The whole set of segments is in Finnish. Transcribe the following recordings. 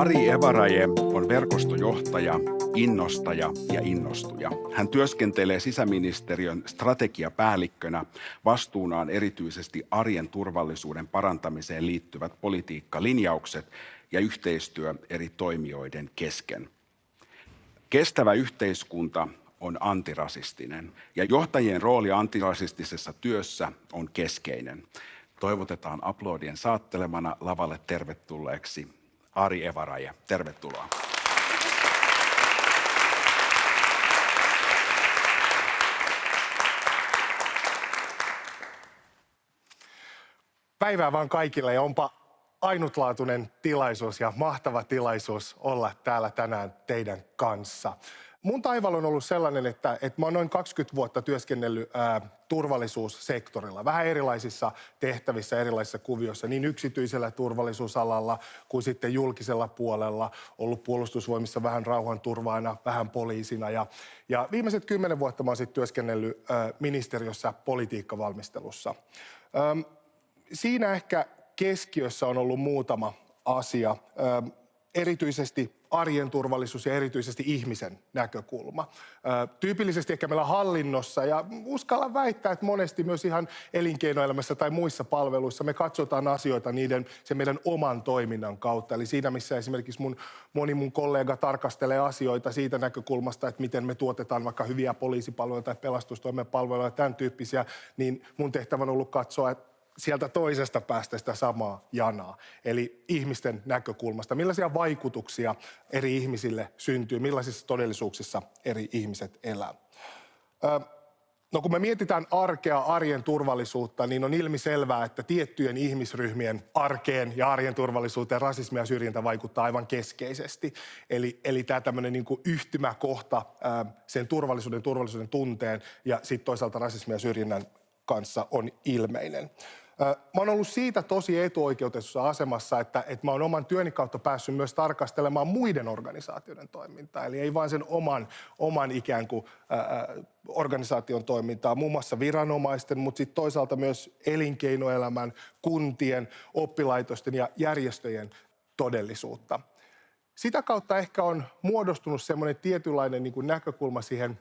Ari Evaraje on verkostojohtaja, innostaja ja innostuja. Hän työskentelee sisäministeriön strategiapäällikkönä. Vastuunaan erityisesti arjen turvallisuuden parantamiseen liittyvät politiikkalinjaukset ja yhteistyö eri toimijoiden kesken. Kestävä yhteiskunta on antirasistinen ja johtajien rooli antirasistisessa työssä on keskeinen. Toivotetaan aplodien saattelemana lavalle tervetulleeksi Ari Evaraje. Tervetuloa. Päivää vaan kaikille ja onpa ainutlaatuinen tilaisuus ja mahtava tilaisuus olla täällä tänään teidän kanssa. Mun taival on ollut sellainen, että mä oon noin 20 vuotta työskennellyt turvallisuussektorilla, vähän erilaisissa tehtävissä, erilaisissa kuvioissa, niin yksityisellä turvallisuusalalla kuin sitten julkisella puolella, ollut puolustusvoimissa vähän rauhanturvaajana, vähän poliisina ja viimeiset 10 vuotta mä oon sitten työskennellyt ministeriössä politiikkavalmistelussa. Siinä ehkä keskiössä on ollut muutama asia, erityisesti arjen turvallisuus ja erityisesti ihmisen näkökulma. Tyypillisesti ehkä meillä hallinnossa ja uskallan väittää, että monesti myös ihan elinkeinoelämässä tai muissa palveluissa me katsotaan asioita sen meidän oman toiminnan kautta. Eli siinä, missä esimerkiksi moni mun kollega tarkastelee asioita siitä näkökulmasta, että miten me tuotetaan vaikka hyviä poliisipalveluja tai pelastustoimen palveluja ja tämän tyyppisiä, niin mun tehtävä on ollut katsoa, että sieltä toisesta päästä sitä samaa janaa, eli ihmisten näkökulmasta. Millaisia vaikutuksia eri ihmisille syntyy, millaisissa todellisuuksissa eri ihmiset elää. No kun me mietitään arkea, arjen turvallisuutta, niin on ilmiselvää, että tiettyjen ihmisryhmien arkeen ja arjen turvallisuuteen rasismi ja syrjintä vaikuttaa aivan keskeisesti. Eli tämä tämmöinen niin kuin yhtymäkohta sen turvallisuuden tunteen ja sitten toisaalta rasismi ja syrjinnän kanssa on ilmeinen. Mä oon ollut siitä tosi etuoikeutetussa asemassa, että mä oon oman työni kautta päässyt myös tarkastelemaan muiden organisaatioiden toimintaa. Eli ei vain sen oman ikään kuin organisaation toimintaa, muun muassa viranomaisten, mutta sitten toisaalta myös elinkeinoelämän, kuntien, oppilaitosten ja järjestöjen todellisuutta. Sitä kautta ehkä on muodostunut semmoinen tietynlainen niin kuin näkökulma siihen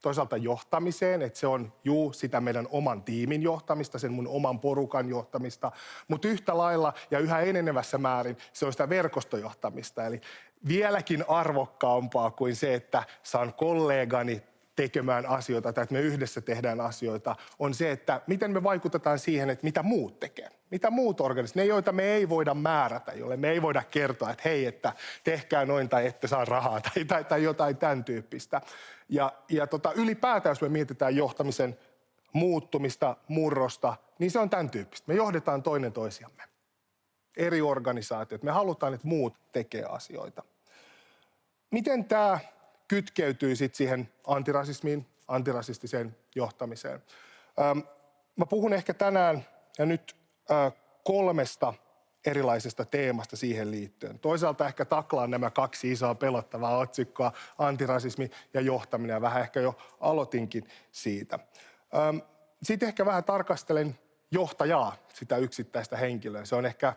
toisaalta johtamiseen, että se on sitä meidän oman tiimin johtamista, sen mun oman porukan johtamista, mutta yhtä lailla ja yhä enenevässä määrin se on sitä verkostojohtamista. Eli vieläkin arvokkaampaa kuin se, että saan kollegani tekemään asioita tai että me yhdessä tehdään asioita, on se, että miten me vaikutetaan siihen, että mitä muut tekee. Mitä muut organisaatiot, ne joita me ei voida määrätä, joille me ei voida kertoa, että hei, että tehkää noin tai ette saa rahaa tai jotain tämän tyyppistä. Ja ylipäätään, jos me mietitään johtamisen muuttumista, murrosta, niin se on tämän tyyppistä. Me johdetaan toinen toisiamme. Eri organisaatiot. Me halutaan, että muut tekee asioita. Miten tämä kytkeytyy sitten siihen antirasismiin, antirasistiseen johtamiseen? Mä puhun ehkä tänään ja nyt 3 erilaisesta teemasta siihen liittyen. Toisaalta ehkä taklaan nämä 2 isoa pelottavaa otsikkoa, antirasismi ja johtaminen, ja vähän ehkä jo aloitinkin siitä. Sitten ehkä vähän tarkastelen johtajaa, sitä yksittäistä henkilöä. Se on ehkä,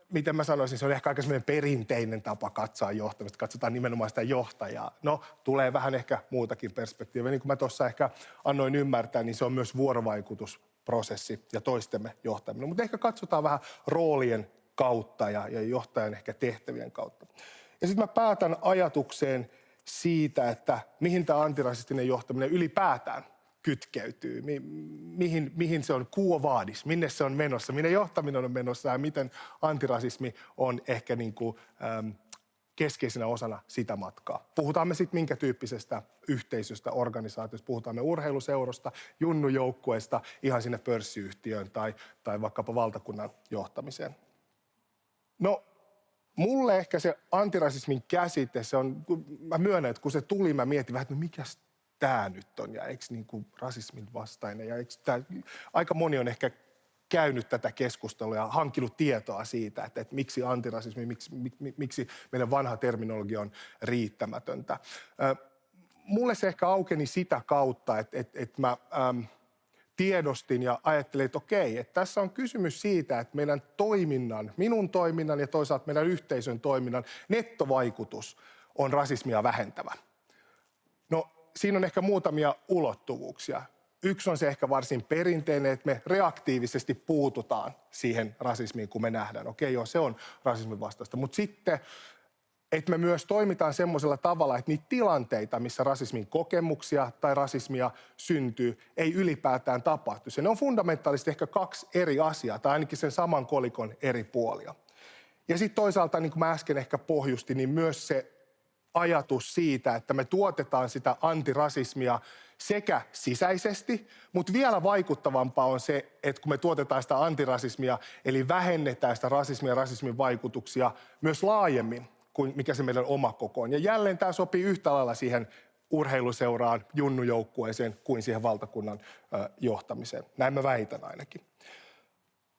miten mä sanoisin, se on ehkä aika semmoinen perinteinen tapa katsoa johtamista. Katsotaan nimenomaan sitä johtajaa. No, tulee vähän ehkä muutakin perspektiiviä. Niin kuin mä tuossa ehkä annoin ymmärtää, niin se on myös vuorovaikutusprosessi ja toistemme johtaminen. Mutta ehkä katsotaan vähän roolien kautta ja johtajan ehkä tehtävien kautta. Ja sitten mä päätän ajatukseen siitä, että mihin tämä antirasistinen johtaminen ylipäätään kytkeytyy, mihin se on quo vadis, minne se on menossa, minne johtaminen on menossa ja miten antirasismi on ehkä niin kuin, keskeisenä osana sitä matkaa. Puhutaan me sitten minkä tyyppisestä yhteisöstä, organisaatiosta, puhutaan me urheiluseurasta, junnujoukkueesta, ihan sinne pörssiyhtiöön tai vaikkapa valtakunnan johtamiseen. No, mulle ehkä se antirasismin käsite, se on, mä myönnän, että kun se tuli, mä mietin vähän, että no mikäs tämä nyt on ja eikö niin kuin rasismin vastainen ja eikö tämä, aika moni on ehkä käynyt tätä keskustelua ja hankkinut tietoa siitä, että miksi antirasismi, miksi meidän vanha terminologia on riittämätöntä. Mulle se ehkä aukeni sitä kautta, että mä tiedostin ja ajattelin, että okei, että tässä on kysymys siitä, että meidän toiminnan, minun toiminnan ja toisaalta meidän yhteisön toiminnan nettovaikutus on rasismia vähentävä. No, siinä on ehkä muutamia ulottuvuuksia. Yksi on se ehkä varsin perinteinen, että me reaktiivisesti puututaan siihen rasismiin, kun me nähdään. Okei, joo, se on rasismin vastaista. Mutta sitten, että me myös toimitaan semmoisella tavalla, että niitä tilanteita, missä rasismin kokemuksia tai rasismia syntyy, ei ylipäätään tapahtu. Ne on fundamentaalisesti ehkä kaksi eri asiaa, tai ainakin sen saman kolikon eri puolia. Ja sitten toisaalta, niin kuin mä äsken ehkä pohjustin, niin myös se ajatus siitä, että me tuotetaan sitä antirasismia sekä sisäisesti, mutta vielä vaikuttavampaa on se, että kun me tuotetaan sitä antirasismia, eli vähennetään sitä rasismia ja rasismin vaikutuksia myös laajemmin kuin mikä se meidän oma koko on. Ja jälleen tämä sopii yhtä lailla siihen urheiluseuraan, junnujoukkueeseen kuin siihen valtakunnan johtamiseen. Näin mä väitän ainakin.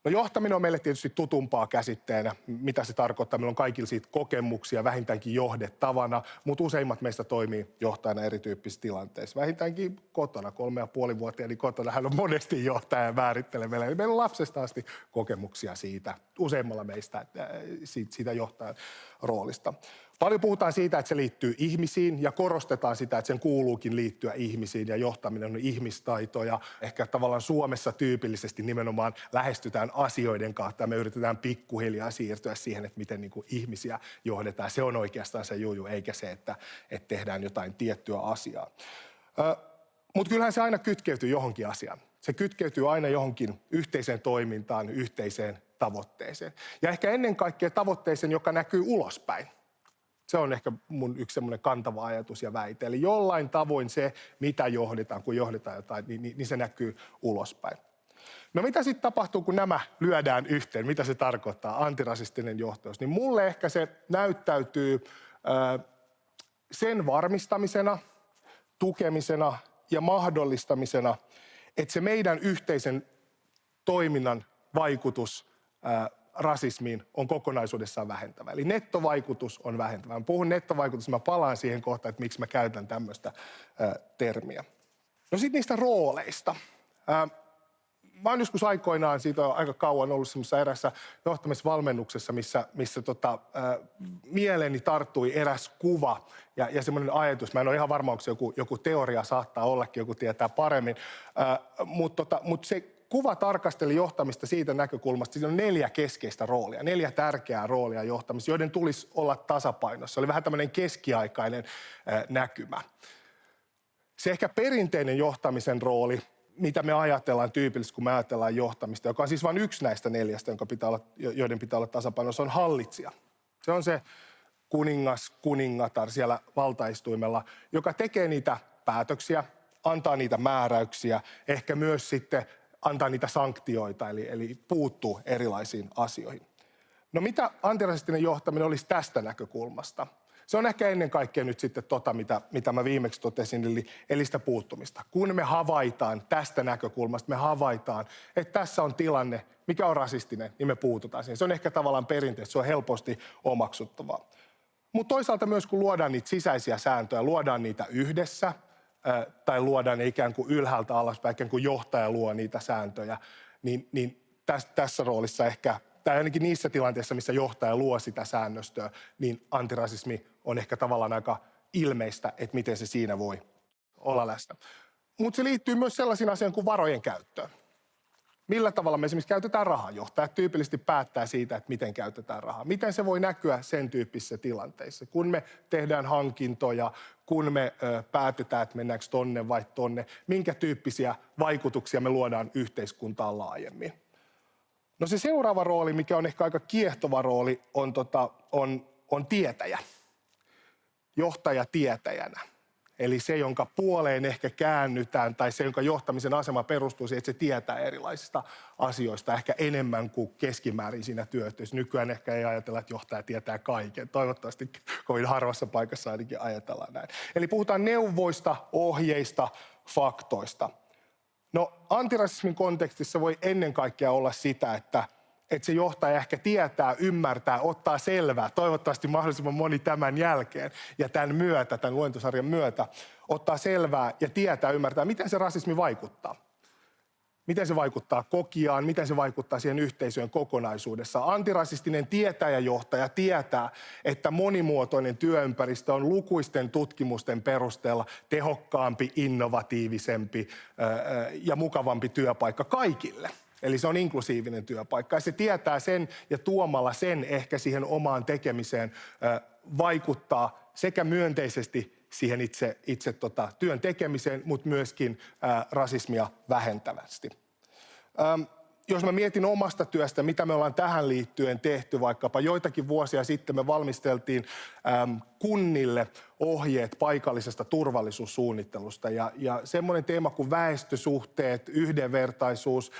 No johtaminen on meille tietysti tutumpaa käsitteenä, mitä se tarkoittaa. Meillä on kaikilla siitä kokemuksia, vähintäänkin johdettavana, mutta useimmat meistä toimii johtajana erityyppisissä tilanteissa. Vähintäänkin kotona, 3,5-vuotiaani kotona, hän on monesti johtaja ja määrittelee meille. Eli meillä on lapsesta asti kokemuksia siitä, useimmalla meistä siitä johtajan roolista. Paljon puhutaan siitä, että se liittyy ihmisiin ja korostetaan sitä, että sen kuuluukin liittyä ihmisiin ja johtaminen on ihmistaito ja ehkä tavallaan Suomessa tyypillisesti nimenomaan lähestytään asioiden kautta ja me yritetään pikkuhiljaa siirtyä siihen, että miten niin kuin ihmisiä johdetaan. Se on oikeastaan se juju, eikä se, että tehdään jotain tiettyä asiaa. Mutta kyllähän se aina kytkeytyy johonkin asiaan. Se kytkeytyy aina johonkin yhteiseen toimintaan, yhteiseen tavoitteeseen. Ja ehkä ennen kaikkea tavoitteeseen, joka näkyy ulospäin. Se on ehkä mun yksi semmoinen kantava ajatus ja väite. Eli jollain tavoin se, mitä johdetaan, kun johdetaan jotain, niin se näkyy ulospäin. No mitä sitten tapahtuu, kun nämä lyödään yhteen? Mitä se tarkoittaa, antirasistinen johtajuus? Niin mulle ehkä se näyttäytyy sen varmistamisena, tukemisena ja mahdollistamisena, että se meidän yhteisen toiminnan vaikutus rasismiin on kokonaisuudessaan vähentävä. Eli nettovaikutus on vähentävä. Mä puhun nettovaikutus, mä palaan siihen kohtaan, että miksi mä käytän tämmöistä termiä. No sitten niistä rooleista. Mä oon joskus aikoinaan, siitä on aika kauan ollut semmoisessa erässä johtamisvalmennuksessa, missä mieleeni tarttui eräs kuva ja semmoinen ajatus. Mä en ole ihan varma, onko se joku teoria, saattaa ollakin, joku tietää paremmin, mutta se kuva tarkasteli johtamista siitä näkökulmasta, siinä on 4 keskeistä roolia, 4 tärkeää roolia johtamista, joiden tulisi olla tasapainossa. Se oli vähän tämmöinen keskiaikainen näkymä. Se ehkä perinteinen johtamisen rooli, mitä me ajatellaan tyypillisesti, kun me ajatellaan johtamista, joka on siis vain yksi näistä 4, joiden pitää olla tasapainossa, on hallitsija. Se on se kuningatar siellä valtaistuimella, joka tekee niitä päätöksiä, antaa niitä määräyksiä, ehkä myös sitten antaa niitä sanktioita, eli puuttuu erilaisiin asioihin. No mitä antirasistinen johtaminen olisi tästä näkökulmasta? Se on ehkä ennen kaikkea nyt sitten mitä mä viimeksi totesin, eli sitä puuttumista. Kun me havaitaan tästä näkökulmasta, me havaitaan, että tässä on tilanne, mikä on rasistinen, niin me puututaan siihen. Se on ehkä tavallaan perinteistä, se on helposti omaksuttavaa. Mutta toisaalta myös kun luodaan niitä sisäisiä sääntöjä, luodaan niitä yhdessä, tai luodaan ne ikään kuin ylhäältä alaspäin, ikään kuin johtaja luo niitä sääntöjä, niin tässä roolissa ehkä, tai ainakin niissä tilanteissa, missä johtaja luo sitä säännöstöä, niin antirasismi on ehkä tavallaan aika ilmeistä, että miten se siinä voi olla läsnä. Mutta se liittyy myös sellaisiin asioihin kuin varojen käyttöön. Millä tavalla me esimerkiksi käytetään rahaa? Johtajat tyypillisesti päättää siitä, että miten käytetään rahaa. Miten se voi näkyä sen tyyppisissä tilanteissa? Kun me tehdään hankintoja, kun me päätetään, että mennäänkö tonne vai tonne, minkä tyyppisiä vaikutuksia me luodaan yhteiskuntaan laajemmin. No se seuraava rooli, mikä on ehkä aika kiehtova rooli, on tietäjä. Johtaja tietäjänä. Eli se, jonka puoleen ehkä käännytään, tai se, jonka johtamisen asema perustuu siihen, että se tietää erilaisista asioista ehkä enemmän kuin keskimäärin siinä työssä. Nykyään ehkä ei ajatella, että johtaja tietää kaiken. Toivottavasti kovin harvassa paikassa ainakin ajatellaan näin. Eli puhutaan neuvoista, ohjeista, faktoista. No antirasismin kontekstissa voi ennen kaikkea olla sitä, että se johtaja ehkä tietää, ymmärtää, ottaa selvää, toivottavasti mahdollisimman moni tämän jälkeen ja tämän luentosarjan myötä, ottaa selvää ja tietää, ymmärtää, miten se rasismi vaikuttaa. miten se vaikuttaa kokijaan, miten se vaikuttaa siihen yhteisöön kokonaisuudessaan. Antirasistinen tietäjäjohtaja tietää, että monimuotoinen työympäristö on lukuisten tutkimusten perusteella tehokkaampi, innovatiivisempi ja mukavampi työpaikka kaikille. Eli se on inklusiivinen työpaikka ja se tietää sen ja tuomalla sen ehkä siihen omaan tekemiseen vaikuttaa sekä myönteisesti siihen itse työn tekemiseen, mutta myöskin rasismia vähentävästi. Jos mä mietin omasta työstä, mitä me ollaan tähän liittyen tehty, vaikkapa joitakin vuosia sitten me valmisteltiin kunnille ohjeet paikallisesta turvallisuussuunnittelusta ja semmoinen teema kuin väestösuhteet, yhdenvertaisuus,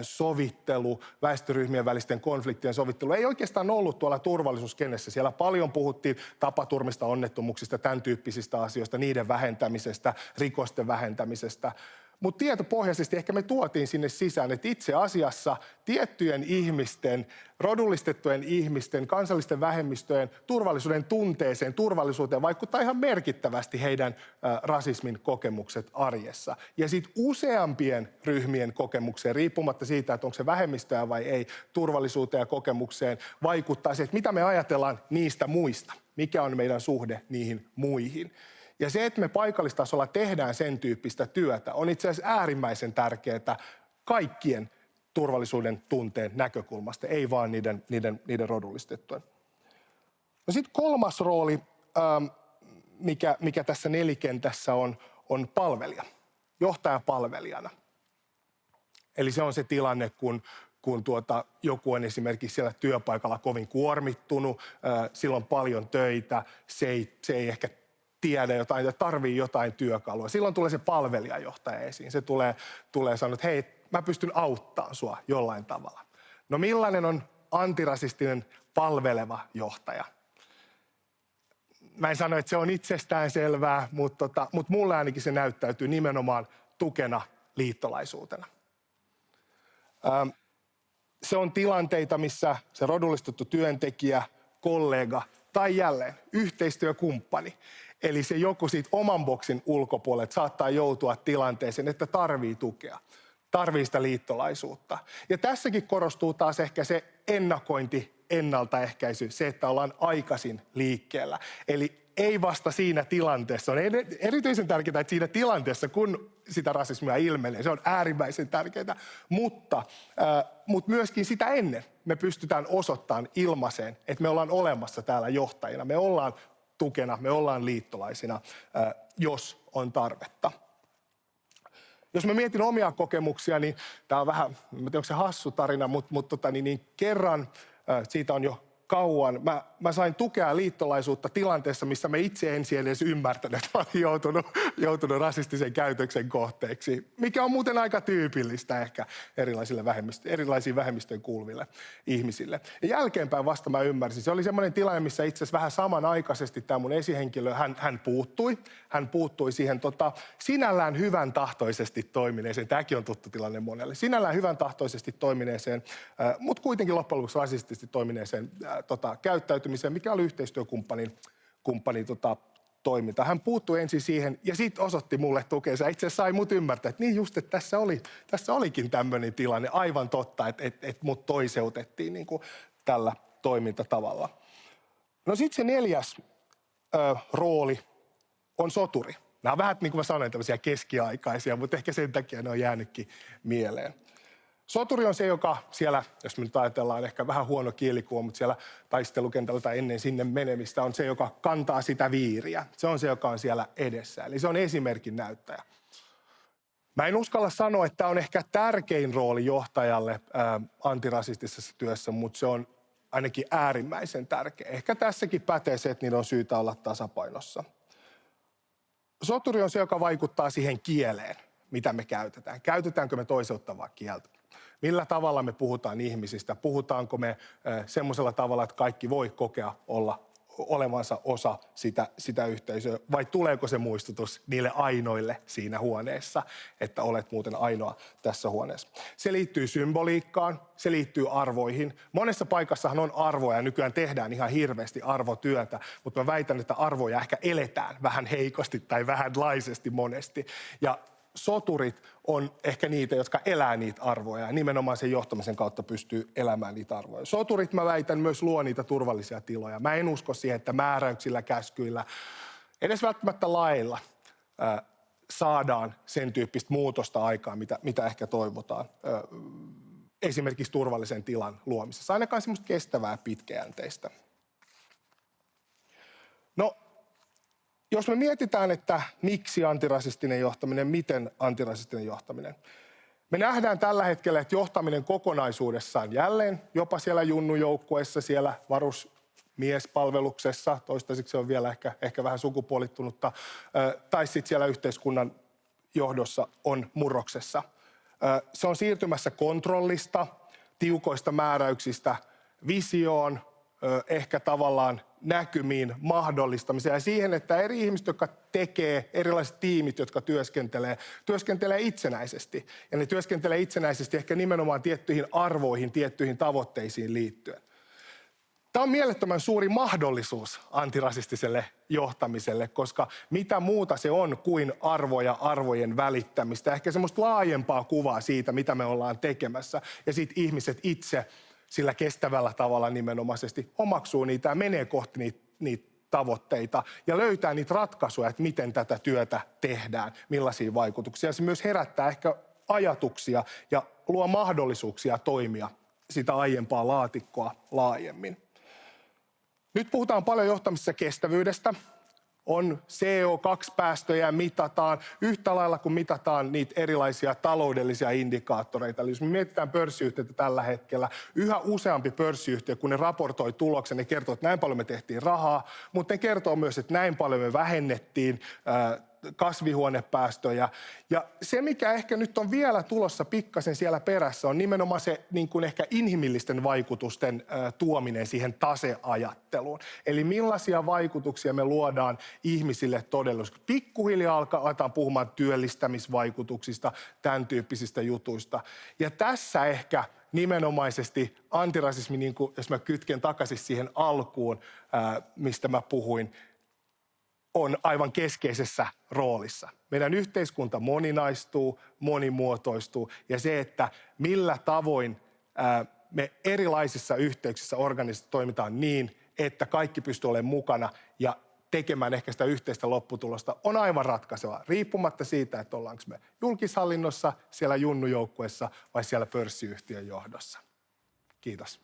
sovittelu, väestöryhmien välisten konfliktien sovittelu ei oikeastaan ollut tuolla turvallisuuskenessä. Siellä paljon puhuttiin tapaturmista, onnettomuuksista, tämän tyyppisistä asioista, niiden vähentämisestä, rikosten vähentämisestä. Mutta tietopohjaisesti ehkä me tuotiin sinne sisään, että itse asiassa tiettyjen ihmisten, rodullistettujen ihmisten, kansallisten vähemmistöjen turvallisuuden tunteeseen, turvallisuuteen vaikuttaa ihan merkittävästi heidän rasismin kokemukset arjessa. Ja sitten useampien ryhmien kokemukseen, riippumatta siitä, että onko se vähemmistöä vai ei, turvallisuuteen ja kokemukseen vaikuttaa se, että mitä me ajatellaan niistä muista, mikä on meidän suhde niihin muihin. Ja se, että me paikallistasolla tehdään sen tyyppistä työtä, on itse asiassa äärimmäisen tärkeää kaikkien turvallisuuden tunteen näkökulmasta, ei vaan niiden rodullistettujen. No sitten kolmas rooli, mikä tässä nelikentässä on palvelija, johtaja palvelijana. Eli se on se tilanne, kun joku on esimerkiksi siellä työpaikalla kovin kuormittunut, sillä on paljon töitä, se ei ehkä tiedä jotain ja tarvii jotain työkalua. Silloin tulee se palvelijajohtaja esiin. Se tulee sanoa, että hei, mä pystyn auttamaan sua jollain tavalla. No millainen on antirasistinen palveleva johtaja? Mä en sano, että se on itsestään selvää, mutta mulle ainakin se näyttäytyy nimenomaan tukena liittolaisuutena. Se on tilanteita, missä se rodullistettu työntekijä, kollega tai jälleen yhteistyökumppani, eli se joku siitä oman boksin ulkopuolelta saattaa joutua tilanteeseen, että tarvii tukea, tarvii sitä liittolaisuutta. Ja tässäkin korostuu taas ehkä se ennakointi, ennaltaehkäisy, se, että ollaan aikaisin liikkeellä. Eli ei vasta siinä tilanteessa. On erityisen tärkeää, että siinä tilanteessa, kun sitä rasismia ilmenee, se on äärimmäisen tärkeää, mutta myöskin sitä ennen me pystytään osoittamaan ilmaiseen, että me ollaan olemassa täällä johtajina, me ollaan tukena, me ollaan liittolaisina, jos on tarvetta. Jos mä mietin omia kokemuksia, niin tämä on vähän, en tiedä onko se hassu tarina, mutta kerran, siitä on jo kauan, mä sain tukea liittolaisuutta tilanteessa, missä mä itse ensin edes ymmärtänyt, että mä olin joutunut rasistisen käytöksen kohteeksi, mikä on muuten aika tyypillistä ehkä erilaisiin vähemmistöön kuuluville ihmisille. Ja jälkeenpäin vasta mä ymmärsin. Se oli semmoinen tilanne, missä itse asiassa vähän samanaikaisesti tämä mun esihenkilö, hän puuttui siihen sinällään hyvän tahtoisesti toimineeseen, tämäkin on tuttu tilanne monelle, sinällään hyvän tahtoisesti toimineeseen, mutta kuitenkin loppujen lopuksi rasistisesti toimineeseen käyttäytymiseen, mikä oli yhteistyökumppanin toiminta. Hän puuttui ensin siihen ja sitten osoitti mulle tukensa. Itse asiassa sai mut ymmärtää, että niin just, että tässä olikin tämmöinen tilanne. Aivan totta, että mut toiseutettiin niin kuin tällä toimintatavalla. No sitten se neljäs rooli on soturi. Nämä on vähän, niin kuin mä sanoin, tämmöisiä keskiaikaisia, mutta ehkä sen takia ne on jäänytkin mieleen. Soturi on se, joka siellä, jos me nyt ajatellaan ehkä vähän huono kielikuva, mutta siellä taistelukentällä tai ennen sinne menemistä on se, joka kantaa sitä viiriä. Se on se, joka on siellä edessä. Eli se on esimerkin näyttäjä. Mä en uskalla sanoa, että tämä on ehkä tärkein rooli johtajalle antirasistisessa työssä, mutta se on ainakin äärimmäisen tärkeä. Ehkä tässäkin pätee se, että niillä on syytä olla tasapainossa. Soturi on se, joka vaikuttaa siihen kieleen, mitä me käytetään. Käytetäänkö me toiseuttavaa kieltä? Millä tavalla me puhutaan ihmisistä? Puhutaanko me semmoisella tavalla, että kaikki voi kokea olevansa osa sitä yhteisöä? Vai tuleeko se muistutus niille ainoille siinä huoneessa, että olet muuten ainoa tässä huoneessa? Se liittyy symboliikkaan, se liittyy arvoihin. Monessa paikassahan on arvoja ja nykyään tehdään ihan hirveästi arvotyötä, mutta mä väitän, että arvoja ehkä eletään vähän heikosti tai vähän laisesti monesti. Ja soturit on ehkä niitä, jotka elää niitä arvoja ja nimenomaan sen johtamisen kautta pystyy elämään niitä arvoja. Soturit, mä väitän, myös luo niitä turvallisia tiloja. Mä en usko siihen, että määräyksillä, käskyillä, edes välttämättä lailla saadaan sen tyyppistä muutosta aikaan, mitä ehkä toivotaan esimerkiksi turvallisen tilan luomisessa. Ainakaan semmoista kestävää pitkäjänteistä. No, jos me mietitään, että miksi antirasistinen johtaminen, miten antirasistinen johtaminen. Me nähdään tällä hetkellä, että johtaminen kokonaisuudessaan jälleen jopa siellä junnujoukkueessa, siellä varusmiespalveluksessa, toistaiseksi se on vielä ehkä vähän sukupuolittunutta, tai sitten siellä yhteiskunnan johdossa on murroksessa. Se on siirtymässä kontrollista, tiukoista määräyksistä visioon, ehkä tavallaan näkymiin, mahdollistamiseen ja siihen, että eri ihmiset, jotka tekee, erilaiset tiimit, jotka työskentelee itsenäisesti. Ja ne työskentelee itsenäisesti ehkä nimenomaan tiettyihin arvoihin, tiettyihin tavoitteisiin liittyen. Tämä on mielettömän suuri mahdollisuus antirasistiselle johtamiselle, koska mitä muuta se on kuin arvoja, arvojen välittämistä. Ehkä semmoista laajempaa kuvaa siitä, mitä me ollaan tekemässä. Ja sitten ihmiset itse sillä kestävällä tavalla nimenomaisesti omaksuu niitä ja menee kohti niitä tavoitteita ja löytää niitä ratkaisuja, että miten tätä työtä tehdään, millaisia vaikutuksia. Se myös herättää ehkä ajatuksia ja luo mahdollisuuksia toimia sitä aiempaa laatikkoa laajemmin. Nyt puhutaan paljon johtamisessa kestävyydestä. On CO2-päästöjä mitataan yhtä lailla kuin mitataan niitä erilaisia taloudellisia indikaattoreita. Eli jos me mietitään pörssiyhtiöitä tällä hetkellä, yhä useampi pörssiyhtiö, kun ne raportoi tuloksen, ne kertoo, että näin paljon me tehtiin rahaa, mutta ne kertoo myös, että näin paljon me vähennettiin kasvihuonepäästöjä. Ja se, mikä ehkä nyt on vielä tulossa pikkasen siellä perässä, on nimenomaan se niin kuin ehkä inhimillisten vaikutusten tuominen siihen taseajatteluun. Eli millaisia vaikutuksia me luodaan ihmisille todellisuudessa. Pikkuhiljaa aletaan puhumaan työllistämisvaikutuksista, tämän tyyppisistä jutuista. Ja tässä ehkä nimenomaisesti antirasismi, niin kuin, jos mä kytken takaisin siihen alkuun, mistä mä puhuin, on aivan keskeisessä roolissa. Meidän yhteiskunta moninaistuu, monimuotoistuu ja se, että millä tavoin me erilaisissa yhteyksissä organisissa toimitaan niin, että kaikki pystyy olemaan mukana ja tekemään ehkä sitä yhteistä lopputulosta, on aivan ratkaisevaa, riippumatta siitä, että ollaanko me julkishallinnossa, siellä junnujoukkueessa vai siellä pörssiyhtiön johdossa. Kiitos.